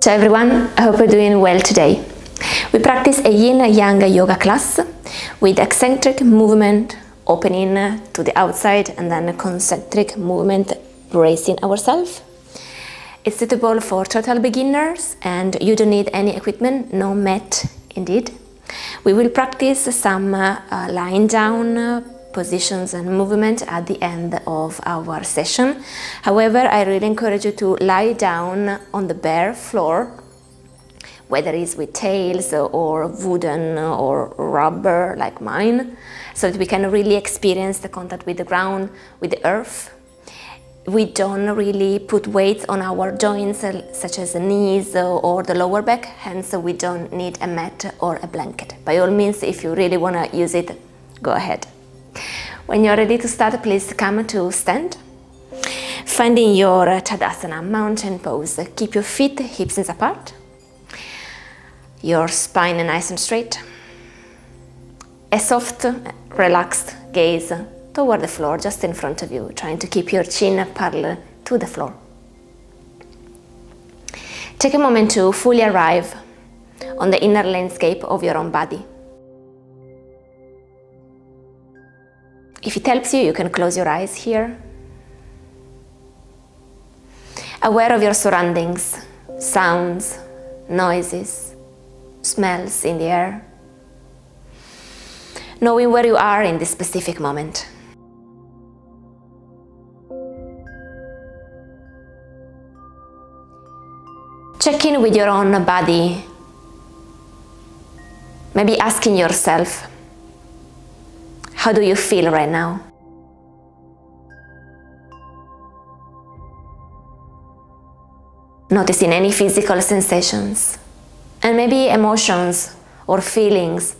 Ciao everyone, I hope you're doing well today. We practice a Yin Yang Yoga class with eccentric movement, opening to the outside, and then a concentric movement, bracing ourselves. It's suitable for total beginners and you don't need any equipment, no mat indeed. We will practice some lying down positions and movement at the end of our session. However, I really encourage you to lie down on the bare floor, whether it's with tails or wooden or rubber like mine, so that we can really experience the contact with the ground, with the earth. We don't really put weight on our joints such as the knees or the lower back, hence we don't need a mat or a blanket. By all means, if you really want to use it, go ahead. When you're ready to start, please come to stand. Finding your Tadasana, mountain pose. Keep your feet hips apart. Your spine nice and straight. A soft, relaxed gaze toward the floor just in front of you, trying to keep your chin parallel to the floor. Take a moment to fully arrive on the inner landscape of your own body. If it helps you, you can close your eyes here. Aware of your surroundings, sounds, noises, smells in the air. Knowing where you are in this specific moment. Check in with your own body. Maybe asking yourself, how do you feel right now? Noticing any physical sensations and maybe emotions or feelings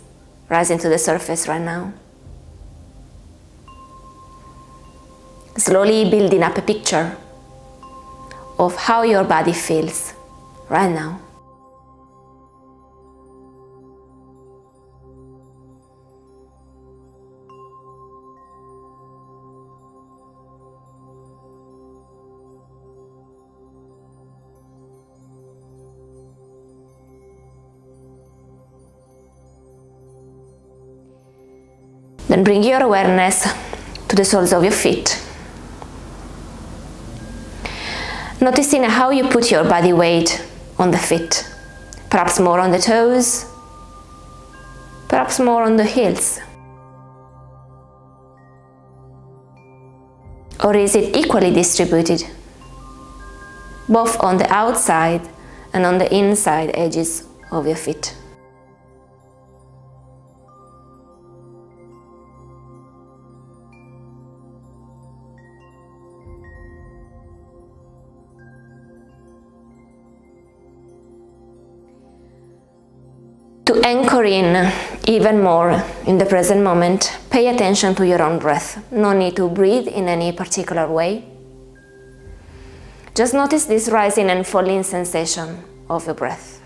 rising to the surface right now. Slowly building up a picture of how your body feels right now. Then bring your awareness to the soles of your feet. Noticing how you put your body weight on the feet. Perhaps more on the toes, perhaps more on the heels. Or is it equally distributed, both on the outside and on the inside edges of your feet? To anchor in even more in the present moment, pay attention to your own breath. No need to breathe in any particular way. Just notice this rising and falling sensation of your breath.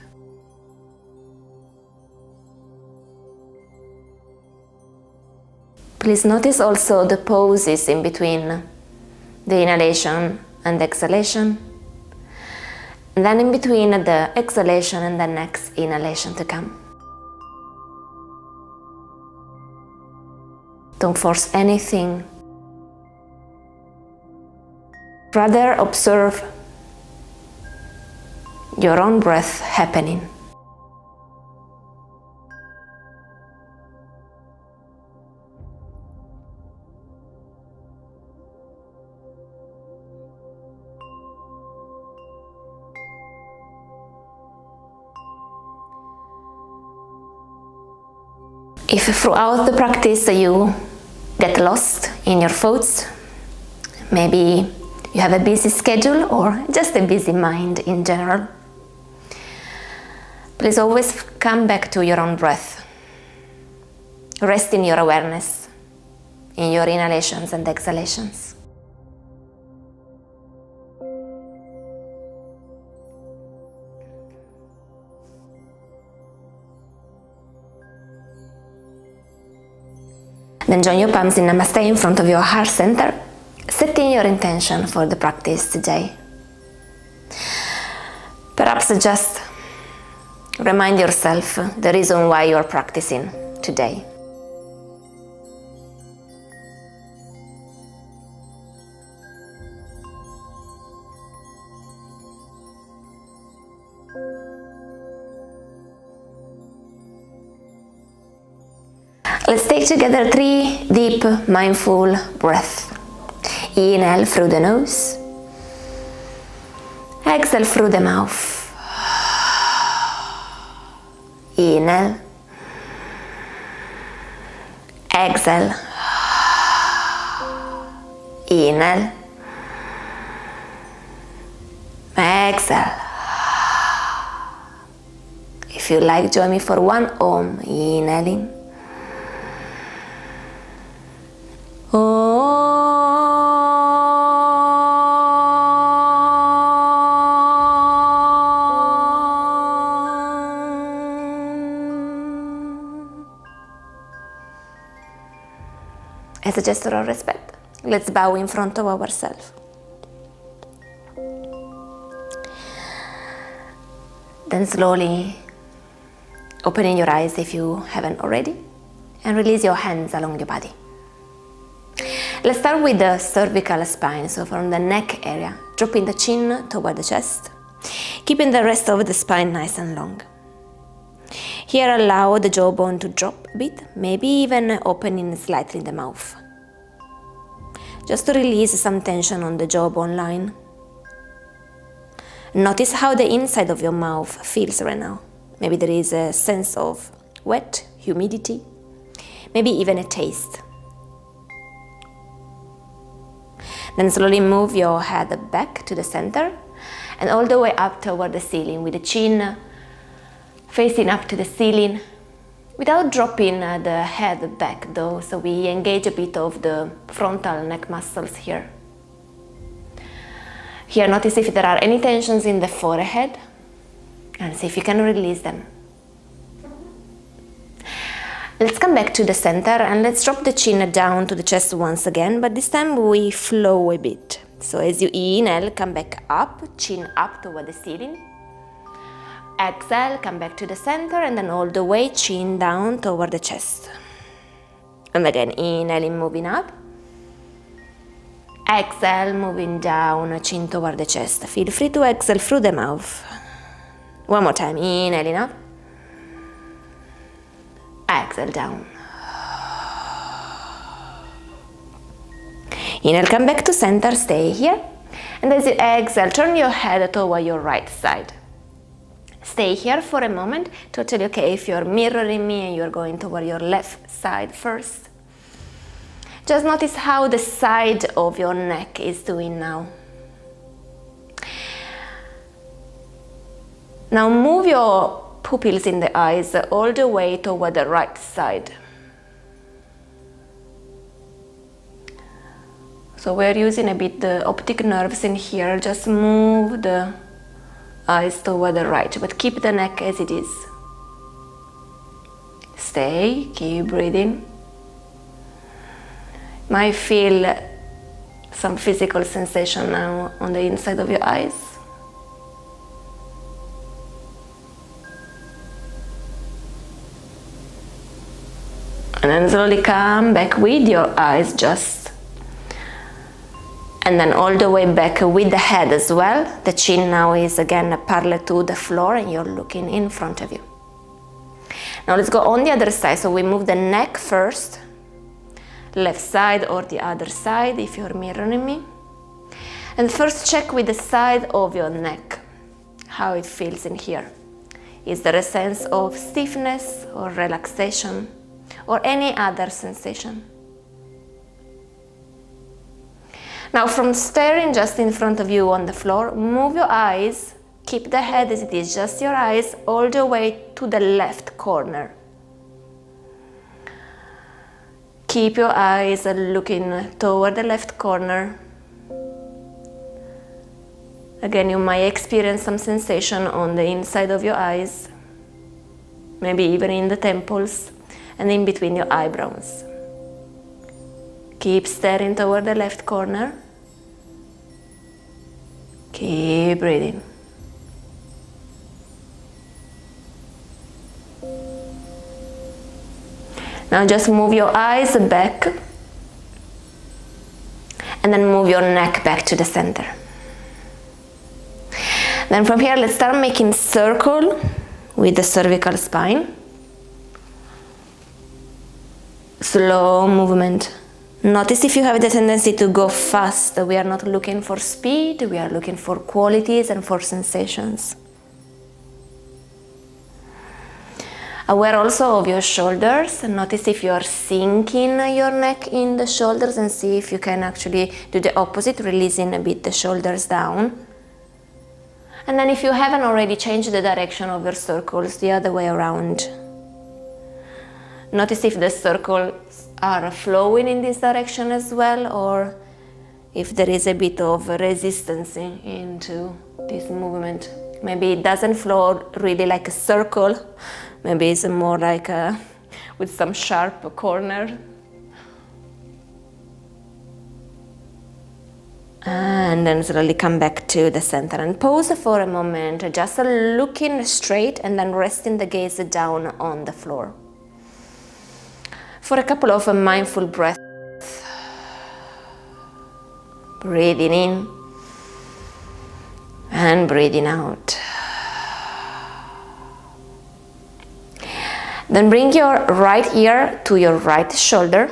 Please notice also the pauses in between the inhalation and the exhalation, and then in between the exhalation and the next inhalation to come. Don't force anything. Rather observe your own breath happening. If throughout the practice you get lost in your thoughts, maybe you have a busy schedule or just a busy mind in general, please always come back to your own breath. Rest in your awareness, in your inhalations and exhalations. Then join your palms in Namaste in front of your heart center, setting your intention for the practice today. Perhaps just remind yourself the reason why you are practicing today. Let's take together 3 deep mindful breaths. Inhale through the nose. Exhale through the mouth. Inhale. Exhale. Inhale. Exhale. If you like, join me for 1 Om. Inhaling. As a gesture of respect, let's bow in front of ourselves. Then slowly opening your eyes if you haven't already, and release your hands along your body. Let's start with the cervical spine, so from the neck area, dropping the chin toward the chest, keeping the rest of the spine nice and long. Here allow the jawbone to drop a bit, maybe even opening slightly the mouth. Just to release some tension on the jawbone line. Notice how the inside of your mouth feels right now. Maybe there is a sense of wet, humidity, maybe even a taste. Then slowly move your head back to the center and all the way up toward the ceiling with the chin facing up to the ceiling without dropping the head back though, so we engage a bit of the frontal neck muscles here. Here notice if there are any tensions in the forehead and see if you can release them. Let's come back to the center and let's drop the chin down to the chest once again, but this time we flow a bit. So as you inhale, come back up, chin up toward the ceiling. Exhale, come back to the center and then all the way chin down toward the chest. And again, inhaling, moving up. Exhale, moving down, chin toward the chest. Feel free to exhale through the mouth. One more time, inhaling up. Exhale down. Inhale, come back to center, stay here. And as you exhale, turn your head toward your right side. Stay here for a moment, totally okay if you're mirroring me and you're going toward your left side first. Just notice how the side of your neck is doing now. Now move your pupils in the eyes all the way toward the right side. So we're using a bit the optic nerves in here, just move the eyes toward the right, but keep the neck as it is. Stay, keep breathing. Might feel some physical sensation now on the inside of your eyes. And then slowly come back with your eyes just. And then all the way back with the head as well. The chin now is again parallel to the floor and you're looking in front of you. Now let's go on the other side. So we move the neck first. Left side or the other side if you're mirroring me. And first check with the side of your neck how it feels in here. Is there a sense of stiffness or relaxation or any other sensation? Now from staring just in front of you on the floor, move your eyes, keep the head as it is, just your eyes all the way to the left corner. Keep your eyes looking toward the left corner. Again, you might experience some sensation on the inside of your eyes, maybe even in the temples and in between your eyebrows. Keep staring toward the left corner. Keep breathing. Now just move your eyes back and then move your neck back to the center. Then from here, let's start making circle with the cervical spine. Slow movement. Notice if you have the tendency to go fast. We are not looking for speed, we are looking for qualities and for sensations. Aware also of your shoulders. Notice if you are sinking your neck in the shoulders, and see if you can actually do the opposite, releasing a bit the shoulders down. And then if you haven't already, changed the direction of your circles the other way around. Notice if the circles are flowing in this direction as well, or if there is a bit of resistance into this movement. Maybe it doesn't flow really like a circle, maybe it's more like with some sharp corner. And then slowly come back to the center and pause for a moment, just looking straight and then resting the gaze down on the floor. For a couple of mindful breaths, breathing in and breathing out. Then bring your right ear to your right shoulder.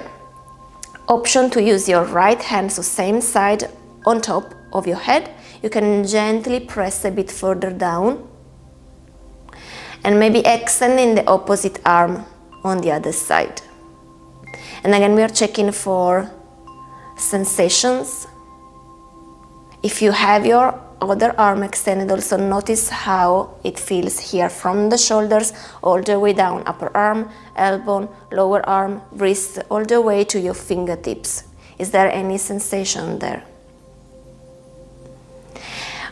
Option to use your right hand, so same side, on top of your head. You can gently press a bit further down and maybe extending the opposite arm on the other side. And again, we are checking for sensations. If you have your other arm extended, also notice how it feels here from the shoulders all the way down, upper arm, elbow, lower arm, wrist, all the way to your fingertips. Is there any sensation there?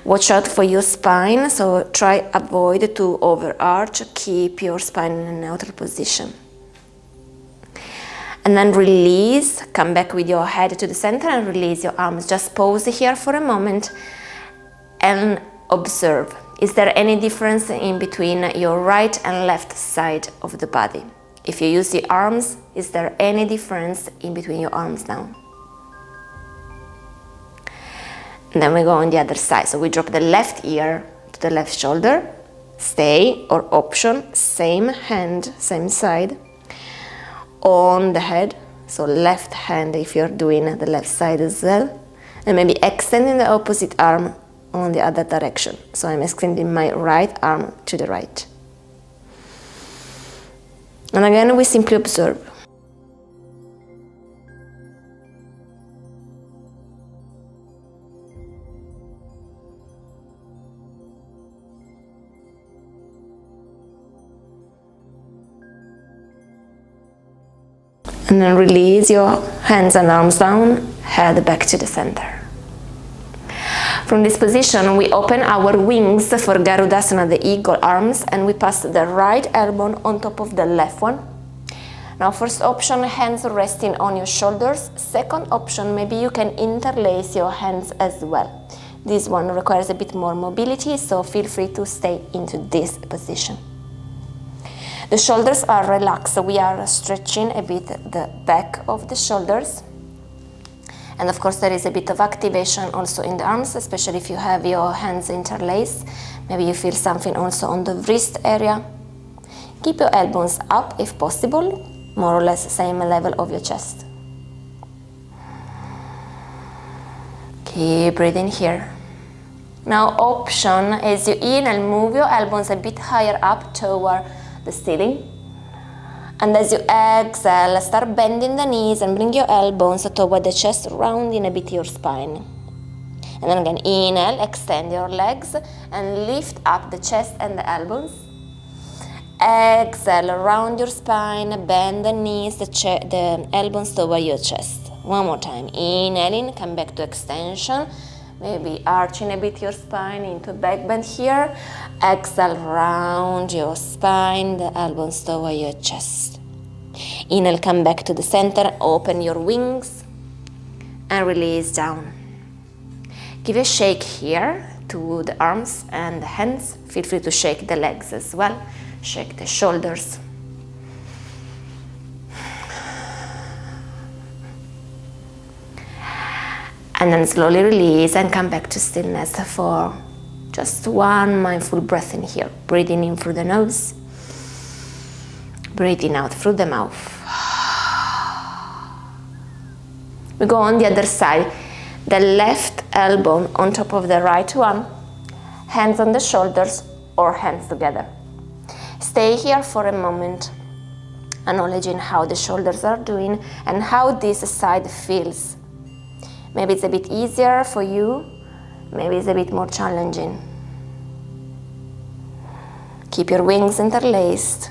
Watch out for your spine, so try avoid to overarch, keep your spine in a neutral position. And then release, come back with your head to the center and release your arms. Just pause here for a moment and observe. Is there any difference in between your right and left side of the body? If you use the arms, is there any difference in between your arms now? And then we go on the other side. So we drop the left ear to the left shoulder, stay, or option, same hand, same side, on the head. So left hand if you're doing the left side as well. And maybe extending the opposite arm on the other direction. So I'm extending my right arm to the right. And again, we simply observe. And then release your hands and arms down, head back to the center. From this position, we open our wings for Garudasana, the eagle arms, and we pass the right elbow on top of the left one. Now, first option, hands resting on your shoulders. Second option, maybe you can interlace your hands as well. This one requires a bit more mobility, so feel free to stay into this position. The shoulders are relaxed, so we are stretching a bit the back of the shoulders. And of course there is a bit of activation also in the arms, especially if you have your hands interlaced. Maybe you feel something also on the wrist area. Keep your elbows up if possible, more or less same level of your chest. Keep breathing here. Now option as you inhale, move your elbows a bit higher up toward the ceiling. And as you exhale, start bending the knees and bring your elbows toward the chest, rounding a bit your spine. And then again, inhale, extend your legs and lift up the chest and the elbows. Exhale, round your spine, bend the knees, the elbows toward your chest. One more time, inhaling, come back to extension. Maybe arching a bit your spine into back bend here. Exhale, round your spine, the elbows toward your chest. Inhale, come back to the center, open your wings and release down. Give a shake here to the arms and the hands. Feel free to shake the legs as well. Shake the shoulders. And then slowly release and come back to stillness for just one mindful breath in here. Breathing in through the nose, breathing out through the mouth. We go on the other side. The left elbow on top of the right one, hands on the shoulders or hands together. Stay here for a moment, acknowledging how the shoulders are doing and how this side feels. Maybe it's a bit easier for you, maybe it's a bit more challenging. Keep your wings interlaced.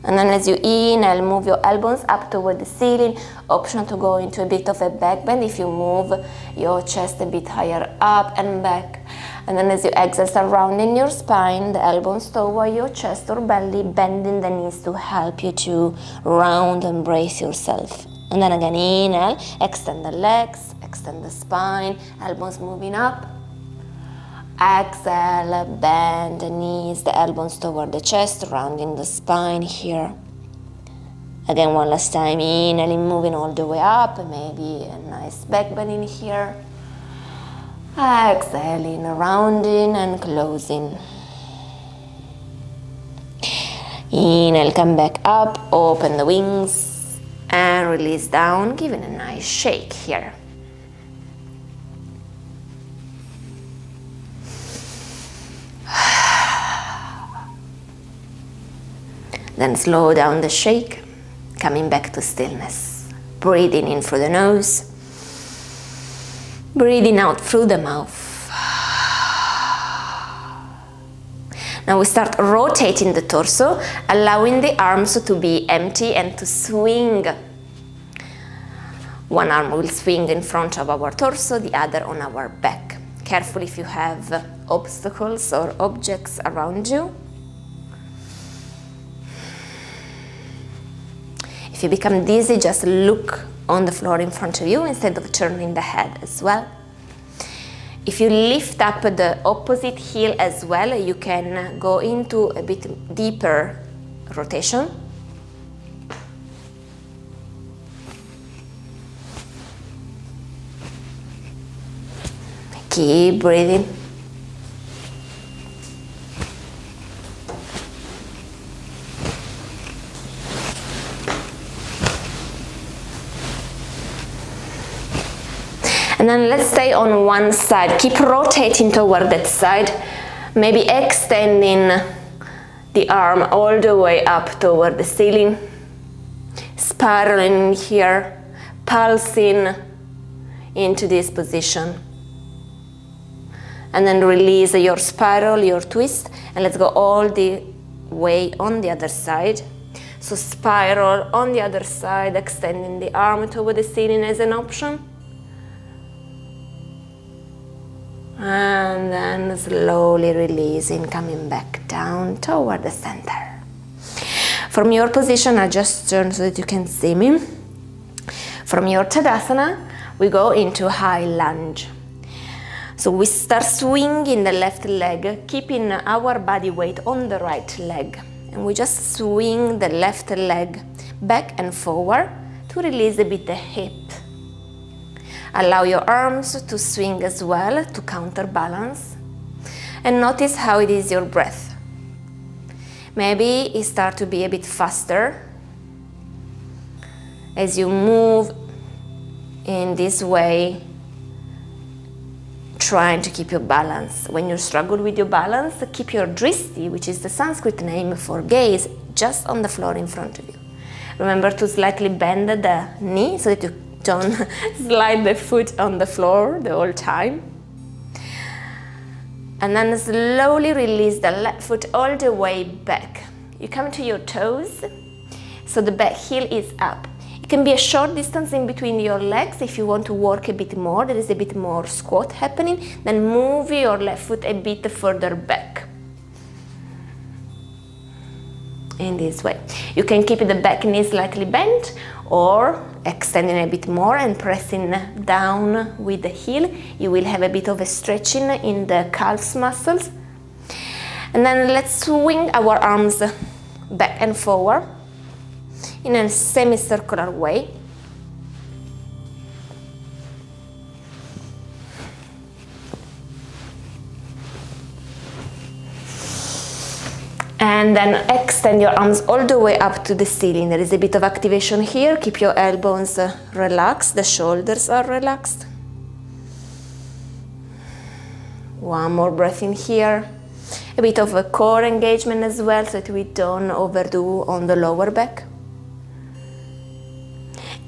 And then as you inhale, move your elbows up toward the ceiling. Option to go into a bit of a back bend if you move your chest a bit higher up and back. And then as you exhale, start rounding your spine, the elbows toward your chest or belly, bending the knees to help you to round and brace yourself. And then again, inhale, extend the legs, extend the spine, elbows moving up. Exhale, bend the knees, the elbows toward the chest, rounding the spine here. Again, one last time, inhaling, moving all the way up, maybe a nice back bend in here. Exhaling, rounding and closing. Inhale, come back up, open the wings and release down, giving a nice shake here. Then slow down the shake, coming back to stillness. Breathing in through the nose, breathing out through the mouth. Now we start rotating the torso, allowing the arms to be empty and to swing. One arm will swing in front of our torso, the other on our back. Careful if you have obstacles or objects around you. If you become dizzy, just look on the floor in front of you instead of turning the head as well. If you lift up the opposite heel as well, you can go into a bit deeper rotation. Keep breathing. And then let's stay on one side. Keep rotating toward that side. Maybe extending the arm all the way up toward the ceiling. Spiraling here, pulsing into this position. And then release your spiral, your twist, and let's go all the way on the other side. So spiral on the other side, extending the arm toward the ceiling as an option. And then slowly releasing, coming back down toward the center. From your position, I just turn so that you can see me. From your Tadasana, we go into high lunge. So we start swinging the left leg, keeping our body weight on the right leg. And we just swing the left leg back and forward to release a bit the hip. Allow your arms to swing as well to counterbalance. And notice how it is your breath. Maybe it starts to be a bit faster as you move in this way, trying to keep your balance. When you struggle with your balance, keep your dristi, which is the Sanskrit name for gaze, just on the floor in front of you. Remember to slightly bend the knee so that you don't slide the foot on the floor the whole time. And then slowly release the left foot all the way back. You come to your toes, so the back heel is up. It can be a short distance in between your legs if you want to work a bit more, there is a bit more squat happening, then move your left foot a bit further back. In this way. You can keep the back knee slightly bent or extending a bit more and pressing down with the heel. You will have a bit of a stretching in the calves muscles. And then let's swing our arms back and forward in a semicircular way. And then extend your arms all the way up to the ceiling. There is a bit of activation here. Keep your elbows relaxed, the shoulders are relaxed. One more breath in here. A bit of a core engagement as well, so that we don't overdo on the lower back.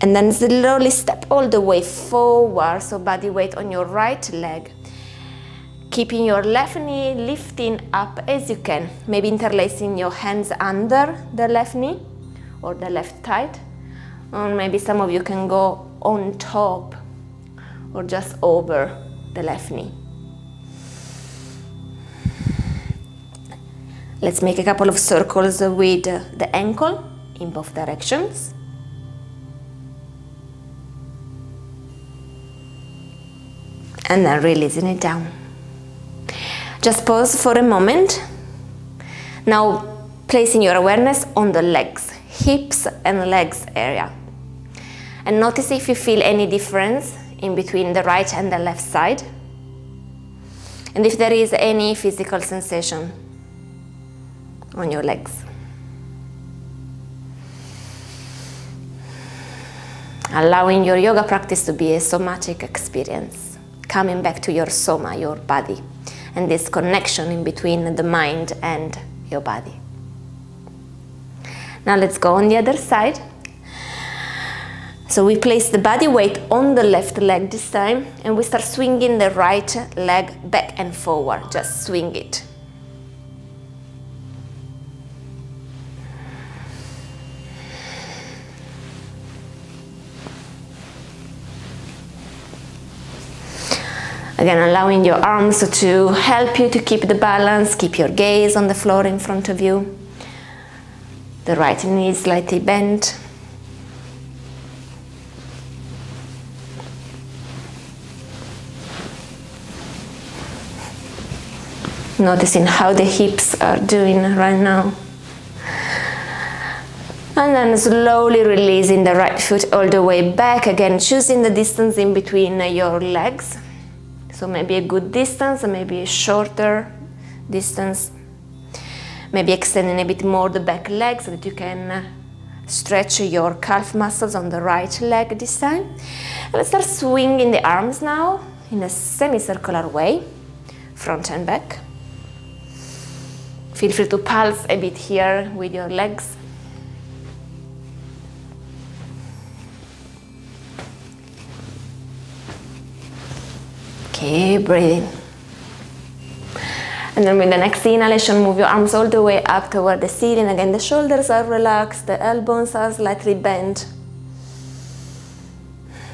And then slowly step all the way forward, so body weight on your right leg. Keeping your left knee lifting up as you can. Maybe interlacing your hands under the left knee or the left thigh. Or maybe some of you can go on top or just over the left knee. Let's make a couple of circles with the ankle in both directions. And then releasing it down. Just pause for a moment. Now placing your awareness on the legs, hips and legs area. And notice if you feel any difference in between the right and the left side. And if there is any physical sensation on your legs. Allowing your yoga practice to be a somatic experience. Coming back to your soma, your body. And this connection in between the mind and your body. Now let's go on the other side. So we place the body weight on the left leg this time, and we start swinging the right leg back and forward. Just swing it. Again, allowing your arms to help you to keep the balance, keep your gaze on the floor in front of you. The right knee is slightly bent. Noticing how the hips are doing right now. And then slowly releasing the right foot all the way back. Again, choosing the distance in between your legs. So maybe a good distance, or maybe a shorter distance. Maybe extending a bit more the back leg so that you can stretch your calf muscles on the right leg this time. And let's start swinging the arms now in a semicircular way, front and back. Feel free to pulse a bit here with your legs. Keep breathing. And then with the next inhalation, move your arms all the way up toward the ceiling. Again, the shoulders are relaxed, the elbows are slightly bent.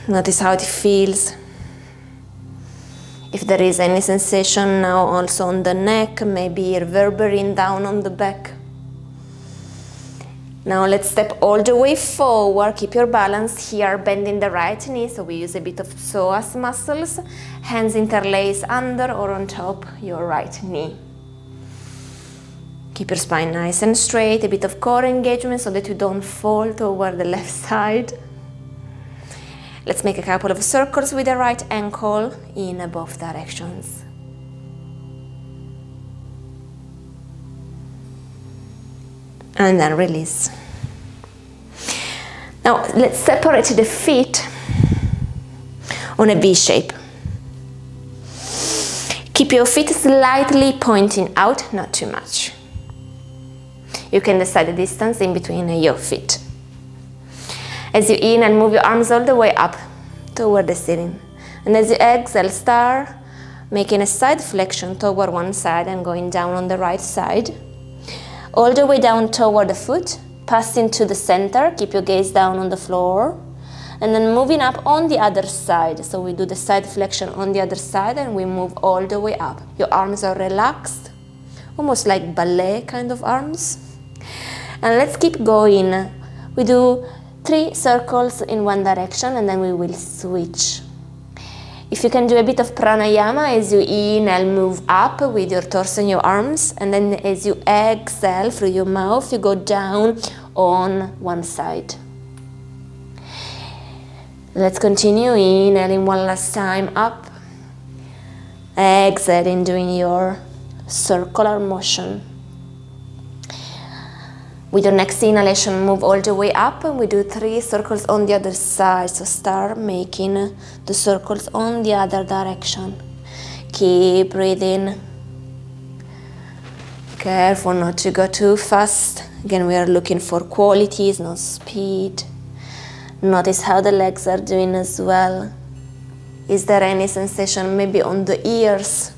Notice how it feels. If there is any sensation now also on the neck, maybe reverberating down on the back. Now let's step all the way forward. Keep your balance here, bending the right knee. So we use a bit of psoas muscles. Hands interlace under or on top your right knee. Keep your spine nice and straight. A bit of core engagement so that you don't fall toward the left side. Let's make a couple of circles with the right ankle in both directions. And then release. Now let's separate the feet on a V shape. Keep your feet slightly pointing out, not too much. You can decide the distance in between your feet. As you inhale, move your arms all the way up toward the ceiling. And as you exhale, start making a side flexion toward one side and going down on the right side. All the way down toward the foot, passing to the center, keep your gaze down on the floor, and then moving up on the other side. So we do the side flexion on the other side and we move all the way up. Your arms are relaxed, almost like ballet kind of arms. And let's keep going. We do 3 circles in one direction and then we will switch. If you can do a bit of pranayama, as you inhale, move up with your torso and your arms, and then as you exhale through your mouth, you go down on one side. Let's continue, inhaling one last time up, exhaling, doing your circular motion. With your next inhalation, move all the way up, and we do 3 circles on the other side. So start making the circles on the other direction. Keep breathing. Careful not to go too fast. Again, we are looking for qualities, not speed. Notice how the legs are doing as well. Is there any sensation maybe on the ears?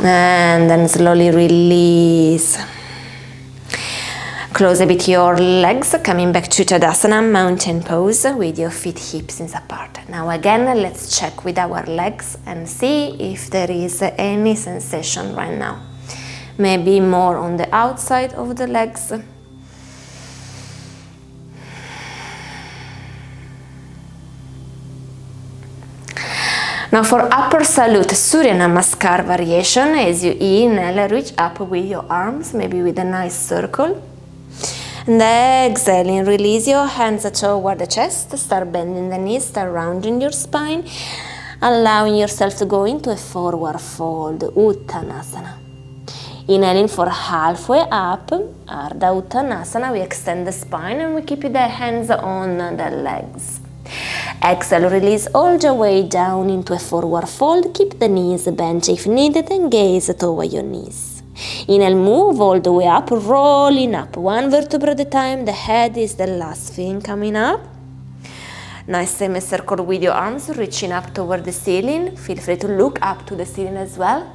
And then slowly release. Close a bit your legs, coming back to Tadasana, mountain pose with your feet hips apart. Now again, let's check with our legs and see if there is any sensation right now. Maybe more on the outside of the legs. Now for upper salute, Surya Namaskar variation, as you inhale, reach up with your arms, maybe with a nice circle. And exhaling, release your hands toward the chest, start bending the knees, start rounding your spine, allowing yourself to go into a forward fold, Uttanasana. Inhaling for halfway up, Ardha Uttanasana, we extend the spine and we keep the hands on the legs. Exhale, release all the way down into a forward fold, keep the knees bent if needed and gaze toward your knees. Inhale, move all the way up, rolling up, 1 vertebra at a time, the head is the last thing coming up. Nice semicircle with your arms, reaching up toward the ceiling, feel free to look up to the ceiling as well.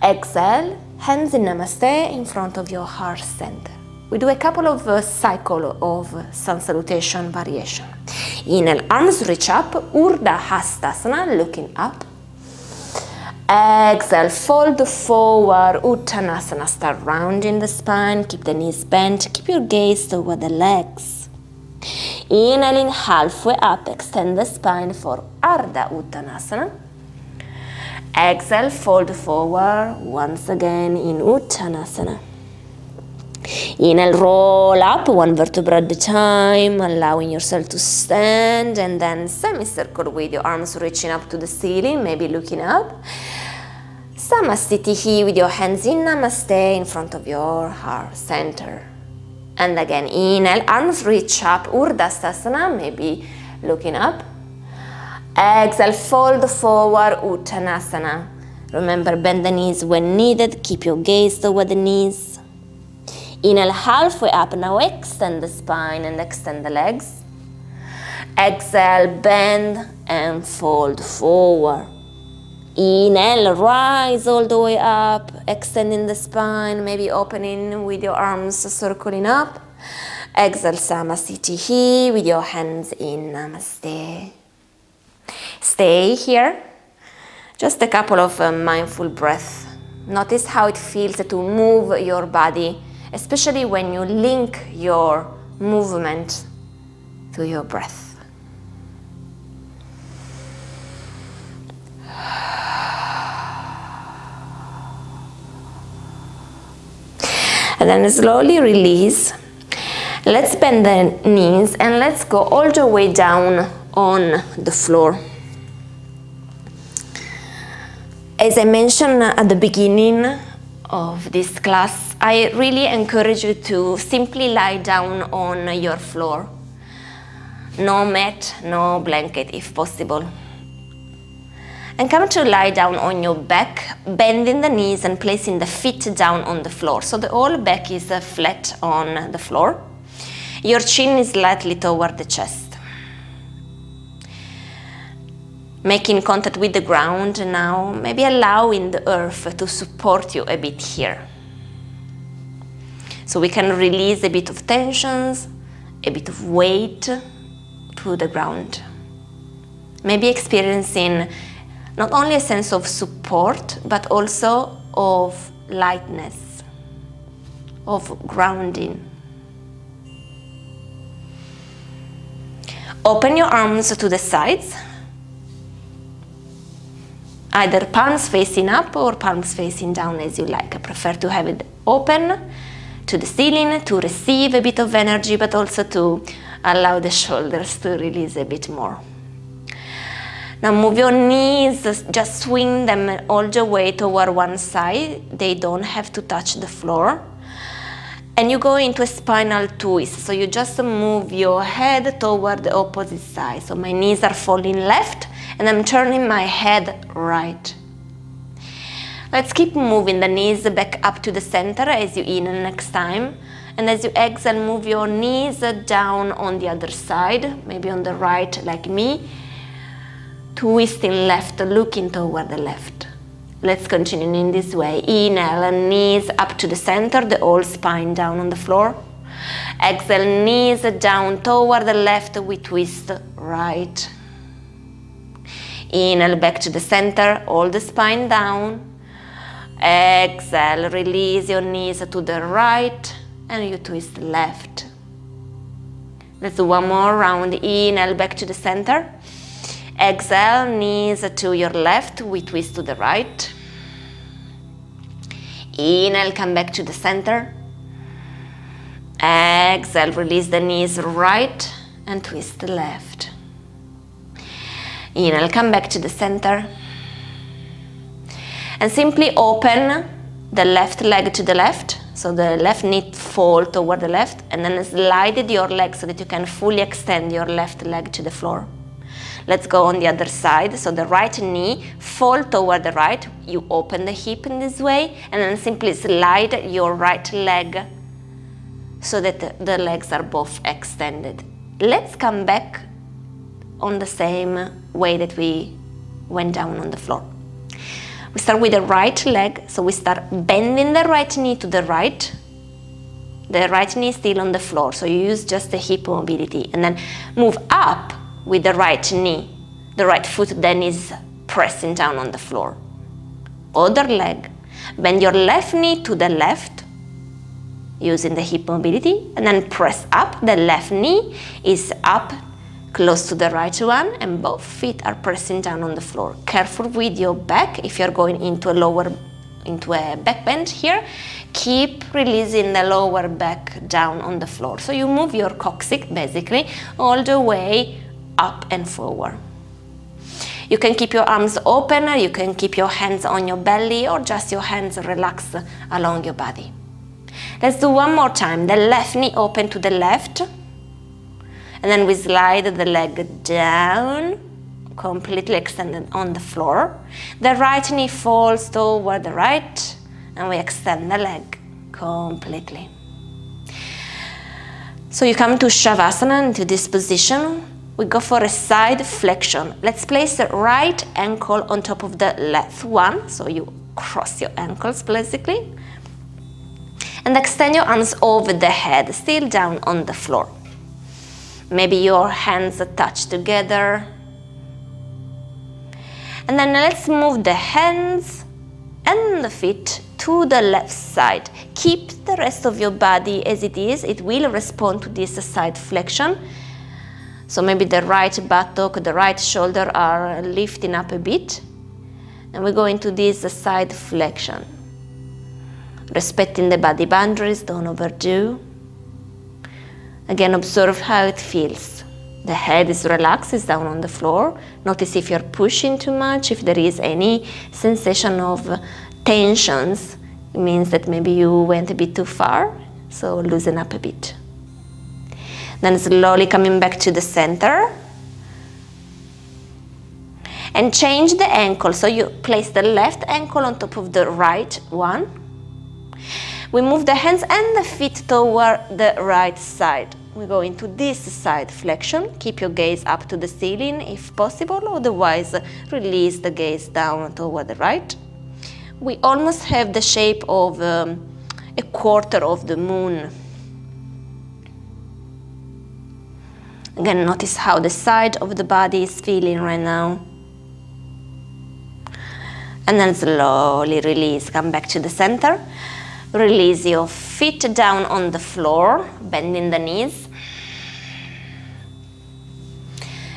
Exhale, hands in Namaste in front of your heart center. We do a couple of cycles of sun salutation variation. Inhale, arms reach up, Urdhva Hastasana, looking up. Exhale, fold forward, Uttanasana, start rounding the spine, keep the knees bent, keep your gaze toward the legs. Inhaling halfway up, extend the spine for Ardha Uttanasana. Exhale, fold forward, once again in Uttanasana. Inhale, roll up, 1 vertebra at a time, allowing yourself to stand, and then semicircle with your arms reaching up to the ceiling, maybe looking up. Samastitihi with your hands in Namaste in front of your heart center. And again, inhale, arms reach up, Urdhva, maybe looking up. Exhale, fold forward, Uttanasana. Remember, bend the knees when needed, keep your gaze toward the knees. Inhale, halfway up, now extend the spine and extend the legs. Exhale, bend and fold forward. Inhale, rise all the way up, extending the spine, maybe opening with your arms circling up. Exhale, Samastitihi with your hands in Namaste. Stay here. Just a couple of mindful breaths. Notice how it feels to move your body, especially when you link your movement to your breath. And then slowly release. Let's bend the knees and let's go all the way down on the floor. As I mentioned at the beginning of this class, I really encourage you to simply lie down on your floor. No mat, no blanket if possible. And come to lie down on your back, bending the knees and placing the feet down on the floor. So the whole back is flat on the floor. Your chin is slightly toward the chest. Making contact with the ground now, maybe allowing the earth to support you a bit here. So we can release a bit of tensions, a bit of weight to the ground. Maybe experiencing not only a sense of support, but also of lightness, of grounding. Open your arms to the sides, either palms facing up or palms facing down as you like. I prefer to have it open to the ceiling to receive a bit of energy, but also to allow the shoulders to release a bit more. Now move your knees, just swing them all the way toward one side. They don't have to touch the floor. And you go into a spinal twist. So you just move your head toward the opposite side. So my knees are falling left and I'm turning my head right. Let's keep moving the knees back up to the center as you inhale next time. And as you exhale, move your knees down on the other side, maybe on the right like me. Twisting left, looking toward the left. Let's continue in this way. Inhale, knees up to the center, the whole spine down on the floor. Exhale, knees down toward the left, we twist right. Inhale, back to the center, all the spine down. Exhale, release your knees to the right and you twist left. Let's do one more round. Inhale, back to the center. Exhale, knees to your left, we twist to the right. Inhale, come back to the center. Exhale, release the knees right and twist left. Inhale, come back to the center. And simply open the left leg to the left. So the left knee fall toward the left and then slide your leg so that you can fully extend your left leg to the floor. Let's go on the other side. So the right knee fall toward the right. You open the hip in this way and then simply slide your right leg so that the legs are both extended. Let's come back on the same way that we went down on the floor. We start with the right leg, so we start bending the right knee to the right. The right knee is still on the floor, so you use just the hip mobility and then move up with the right knee. The right foot then is pressing down on the floor. Other leg, bend your left knee to the left using the hip mobility and then press up. The left knee is up close to the right one and both feet are pressing down on the floor. Careful with your back. If you're going into a back bend here, keep releasing the lower back down on the floor. So you move your coccyx basically all the way up and forward. You can keep your arms open, you can keep your hands on your belly or just your hands relaxed along your body. Let's do one more time. The left knee open to the left. And then we slide the leg down, completely extended on the floor. The right knee falls toward the right, and we extend the leg completely. So you come to Shavasana, into this position. We go for a side flexion. Let's place the right ankle on top of the left one. So you cross your ankles basically. And extend your arms over the head, still down on the floor. Maybe your hands touch together. And then let's move the hands and the feet to the left side. Keep the rest of your body as it is. It will respond to this side flexion. So maybe the right buttock, the right shoulder are lifting up a bit. And we go into this side flexion. Respecting the body boundaries, don't overdo. Again, observe how it feels. The head is relaxed, it's down on the floor. Notice if you're pushing too much, if there is any sensation of tensions. It means that maybe you went a bit too far, so loosen up a bit. Then slowly coming back to the center. And change the ankle, so you place the left ankle on top of the right one. We move the hands and the feet toward the right side. We go into this side flexion. Keep your gaze up to the ceiling if possible, otherwise release the gaze down toward the right. We almost have the shape of a quarter of the moon. Again, notice how the side of the body is feeling right now. And then slowly release, come back to the center. Release your feet down on the floor, bending the knees.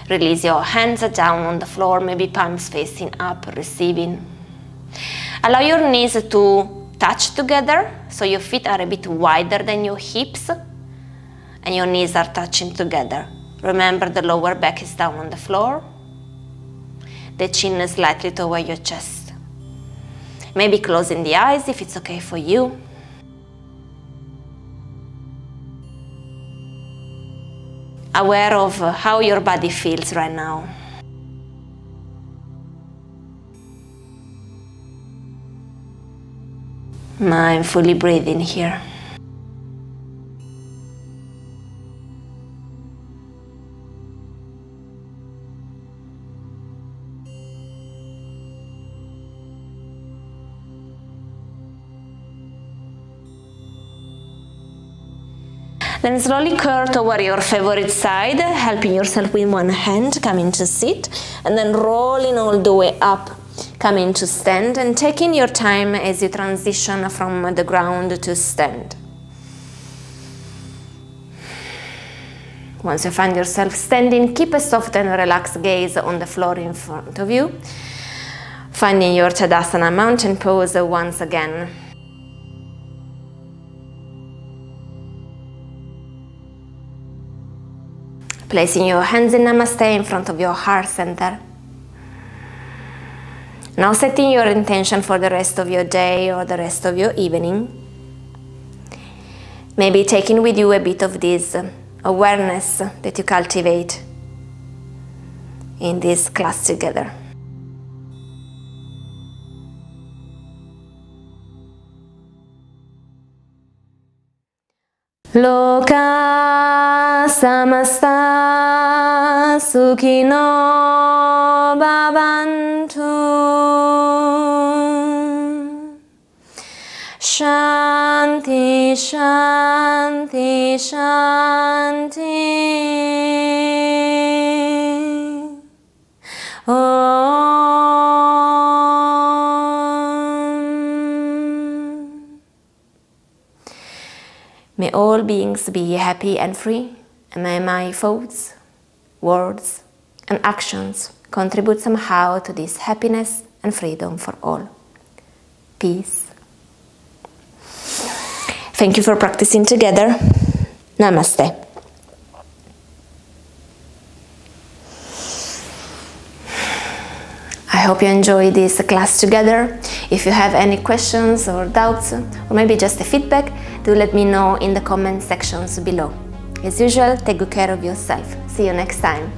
Release your hands down on the floor, maybe palms facing up, receiving. Allow your knees to touch together, so your feet are a bit wider than your hips, and your knees are touching together. Remember, the lower back is down on the floor. the chin slightly toward your chest. Maybe closing the eyes if it's okay for you. Aware of how your body feels right now. Mindfully breathing here. Then slowly curl toward your favorite side, helping yourself with one hand, coming to sit, and then rolling all the way up, coming to stand, and taking your time as you transition from the ground to stand. Once you find yourself standing, keep a soft and relaxed gaze on the floor in front of you, finding your Tadasana mountain pose once again. Placing your hands in Namaste in front of your heart center. Now setting your intention for the rest of your day or the rest of your evening. Maybe taking with you a bit of this awareness that you cultivate in this class together. Loka samasta sukhino bhavantu. Shanti, shanti, shanti. May all beings be happy and free, and may my thoughts, words, and actions contribute somehow to this happiness and freedom for all. Peace. Thank you for practicing together. Namaste. I hope you enjoyed this class together. If you have any questions or doubts, or maybe just a feedback, do let me know in the comment sections below. As usual, take good care of yourself. See you next time.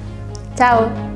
Ciao!